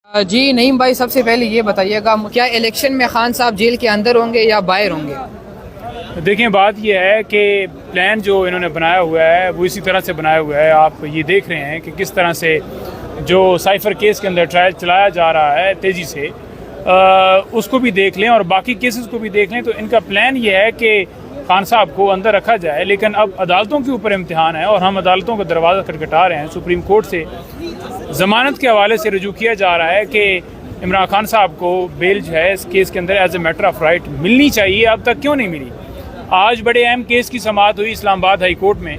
جی نعیم بھائی، سب سے پہلے یہ بتائیے گا کیا الیکشن میں خان صاحب جیل کے اندر ہوں گے یا باہر ہوں گے؟ دیکھیں، بات یہ ہے کہ پلان جو انہوں نے بنایا ہوا ہے وہ اسی طرح سے بنایا ہوا ہے. آپ یہ دیکھ رہے ہیں کہ کس طرح سے جو سائفر کیس کے اندر ٹرائل چلایا جا رہا ہے تیزی سے، اس کو بھی دیکھ لیں اور باقی کیسز کو بھی دیکھ لیں. تو ان کا پلان یہ ہے کہ خان صاحب کو اندر رکھا جائے، لیکن اب عدالتوں کے اوپر امتحان ہے اور ہم عدالتوں کا دروازہ کھٹکھٹا رہے ہیں. سپریم کورٹ سے ضمانت کے حوالے سے رجوع کیا جا رہا ہے کہ عمران خان صاحب کو بیل جو ہے اس کیس کے اندر as a matter of right ملنی چاہیے. اب تک کیوں نہیں ملی؟ آج بڑے اہم کیس کی سماعت ہوئی اسلام آباد ہائی کورٹ میں،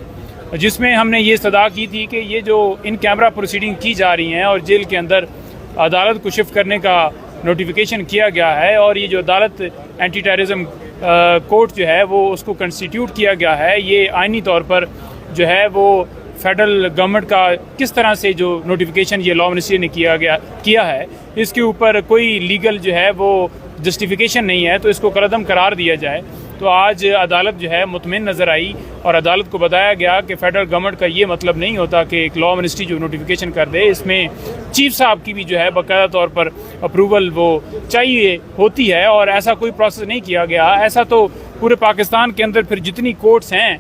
جس میں ہم نے یہ استدعا کی تھی کہ یہ جو ان کیمرہ پروسیڈنگ کی جا رہی ہیں اور جیل کے اندر عدالت کو شفٹ کرنے کا نوٹیفیکیشن کیا گیا ہے، اور یہ جو عدالت اینٹی ٹیررزم کورٹ جو ہے وہ اس کو کنسٹیٹیوٹ کیا گیا ہے، یہ آئینی طور پر جو ہے وہ فیڈرل گورنمنٹ کا کس طرح سے جو نوٹیفیکیشن یہ لا منسٹری نے کیا ہے، اس کے اوپر کوئی لیگل جو ہے وہ جسٹیفیکیشن نہیں ہے، تو اس کو کالعدم قرار دیا جائے. تو آج عدالت جو ہے مطمئن نظر آئی اور عدالت کو بتایا گیا کہ فیڈرل گورنمنٹ کا یہ مطلب نہیں ہوتا کہ ایک لا منسٹری جو نوٹیفیکیشن کر دے، اس میں چیف صاحب کی بھی جو ہے باقاعدہ طور پر اپروول وہ چاہیے ہوتی ہے، اور ایسا کوئی پروسیس نہیں کیا گیا. ایسا تو پورے پاکستان کے اندر پھر جتنی کورٹس ہیں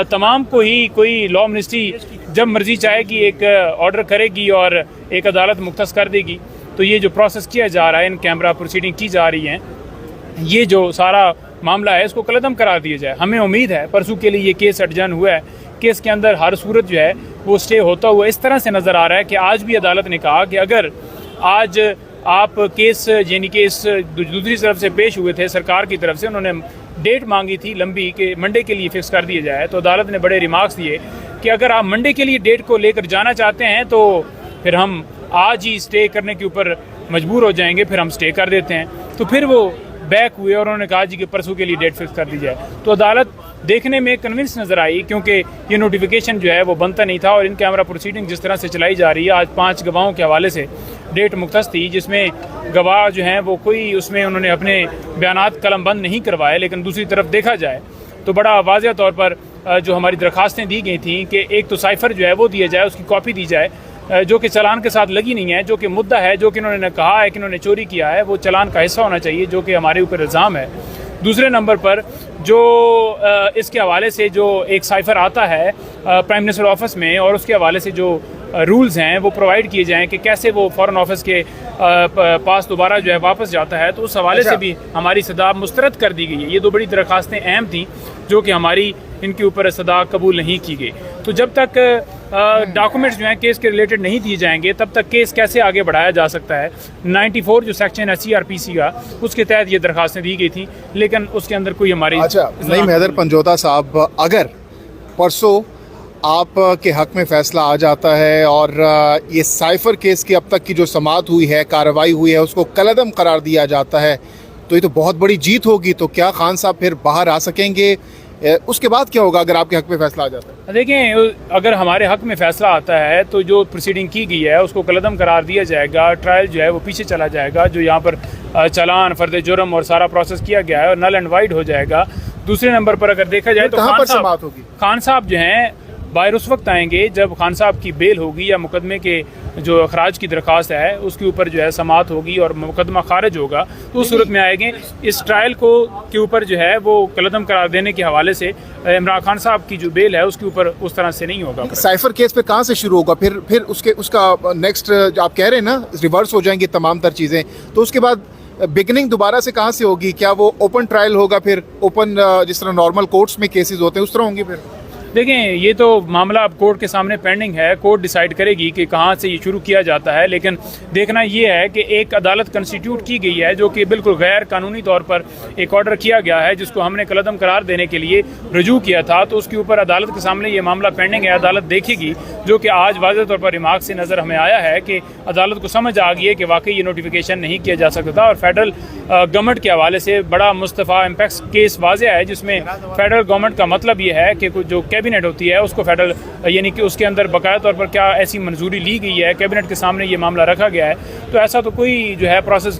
تمام کو ہی کوئی لا منسٹری جب مرضی چاہے گی ایک آرڈر کرے گی اور ایک عدالت مختص کر دے گی. تو یہ جو پروسیس کیا جا رہا ہے، ان کیمرہ پروسیڈنگ کی جا رہی ہیں، یہ جو سارا معاملہ ہے اس کو کالعدم قرار دیا جائے. ہمیں امید ہے پرسوں کے لیے یہ کیس ایڈجرن ہوا ہے، کیس کے اندر ہر صورت جو ہے وہ اسٹے ہوتا ہوا اس طرح سے نظر آ رہا ہے کہ آج بھی عدالت نے کہا کہ اگر آج آپ کیس یعنی کہ اس دوسری طرف سے پیش ہوئے تھے، سرکار کی طرف سے انہوں نے ڈیٹ مانگی تھی لمبی کہ منڈے کے لیے فکس کر دیا جائے، تو عدالت نے بڑے ریمارکس دیے کہ اگر آپ منڈے کے لیے ڈیٹ کو لے کر جانا چاہتے ہیں تو پھر ہم آج ہی اسٹے کرنے کے اوپر مجبور ہو جائیں گے، پھر ہم اسٹے کر دیتے ہیں. تو پھر وہ بیک ہوئے اور انہوں نے کہا جی کہ پرسوں کے لیے ڈیٹ فکس کر دی جائے. تو عدالت دیکھنے میں کنونس نظر آئی کیونکہ یہ نوٹیفیکیشن جو ہے وہ بنتا نہیں تھا، اور ان کیمرہ پروسیڈنگ جس طرح سے چلائی جا رہی ہے، آج 5 گواہوں کے حوالے سے ڈیٹ مختص تھی، جس میں گواہ جو ہیں وہ کوئی اس میں انہوں نے اپنے بیانات قلم بند نہیں کروائے. لیکن دوسری طرف دیکھا جائے تو بڑا واضح طور پر جو ہماری درخواستیں دی گئی تھیں کہ ایک تو سائفر جو ہے وہ دیا جائے، اس کی کاپی دی جائے جو کہ چلان کے ساتھ لگی نہیں ہے، جو کہ مدعا ہے، جو کہ انہوں نے کہا ہے کہ انہوں نے چوری کیا ہے، وہ چلان کا حصہ ہونا چاہیے، جو کہ ہمارے اوپر الزام ہے. دوسرے نمبر پر جو اس کے حوالے سے جو ایک سائفر آتا ہے پرائم منسٹر آفس میں، اور اس کے حوالے سے جو رولز ہیں وہ پرووائڈ کیے جائیں کہ کیسے وہ فارن آفس کے پاس دوبارہ جو ہے واپس جاتا ہے. تو اس حوالے سے بھی ہماری صدا مسترد کر دی گئی ہے. یہ دو بڑی درخواستیں اہم تھیں جو کہ ہماری ان کے اوپر صدا قبول نہیں کی گئی. تو جب تک ڈاکومنٹس جو ہیں کیس کے ریلیٹڈ نہیں دیے جائیں گے، تب تک کیس کیسے آگے بڑھایا جا سکتا ہے؟ 94 جو سیکشن ہے CRPC کا، اس کے تحت یہ درخواستیں دی گئی تھیں، لیکن اس کے اندر کوئی ہماری نعیم حیدر پنجوتا صاحب، اگر پرسوں آپ کے حق میں فیصلہ آ جاتا ہے اور یہ سائفر کیس کی اب تک کی جو سماعت ہوئی ہے، کارروائی ہوئی ہے، اس کو کالعدم قرار دیا جاتا ہے، تو یہ تو بہت بڑی جیت ہوگی. تو کیا خان صاحب پھر باہر آ سکیں گے؟ اس کے بعد کیا ہوگا اگر آپ کے حق میں فیصلہ آ جاتا ہے؟ دیکھیں، اگر ہمارے حق میں فیصلہ آتا ہے تو جو پروسیڈنگ کی گئی ہے اس کو کالعدم قرار دیا جائے گا، ٹرائل جو ہے وہ پیچھے چلا جائے گا، جو یہاں پر چلان، فرد جرم اور سارا پروسیس کیا گیا ہے اور نل اینڈ وائڈ ہو جائے گا. دوسرے نمبر پر اگر دیکھا جائے تو خان صاحب جو ہیں باہر اس وقت آئیں گے جب خان صاحب کی بیل ہوگی یا مقدمے کے جو اخراج کی درخواست ہے اس کے اوپر جو ہے سماعت ہوگی اور مقدمہ خارج ہوگا. تو اس صورت میں آئیں گے. اس ٹرائل کو کے اوپر جو ہے وہ کالعدم قرار دینے کے حوالے سے عمران خان صاحب کی جو بیل ہے اس کے اوپر اس طرح سے نہیں ہوگا. سائفر کیس پہ کہاں سے شروع ہوگا؟ پھر اس کا نیکسٹ آپ کہہ رہے ہیں نا ریورس ہو جائیں گی تمام تر چیزیں، تو اس کے بعد بگننگ دوبارہ سے کہاں سے ہوگی؟ کیا وہ اوپن ٹرائل ہوگا؟ پھر اوپن جس طرح نارمل کورٹس میں کیسز ہوتے ہیں اس طرح ہوں گے؟ پھر دیکھیں، یہ تو معاملہ اب کورٹ کے سامنے پینڈنگ ہے. کورٹ ڈیسائیڈ کرے گی کہ کہاں سے یہ شروع کیا جاتا ہے. لیکن دیکھنا یہ ہے کہ ایک عدالت کنسٹیٹیوٹ کی گئی ہے جو کہ بالکل غیر قانونی طور پر ایک آرڈر کیا گیا ہے، جس کو ہم نے کالعدم قرار دینے کے لیے رجوع کیا تھا. تو اس کے اوپر عدالت کے سامنے یہ معاملہ پینڈنگ ہے، عدالت دیکھے گی، جو کہ آج واضح طور پر ریمارک سے نظر ہمیں آیا ہے کہ عدالت کو سمجھ آ گئی ہے کہ واقعی یہ نوٹیفیکیشن نہیں کیا جا سکتا تھا. اور فیڈرل گورنمنٹ کے حوالے سے بڑا مصطفیٰ امپیکس کیس واضح ہے، جس میں فیڈرل گورنمنٹ کا مطلب یہ ہے کہ جو کیبنٹ ہوتی ہے اس کو فیڈرل یعنی کہ اس کے اندر باقاعدہ طور پر کیا ایسی منظوری لی گئی ہے، کیبنٹ کے سامنے یہ معاملہ رکھا گیا ہے. تو ایسا تو کوئی جو ہے پروسیس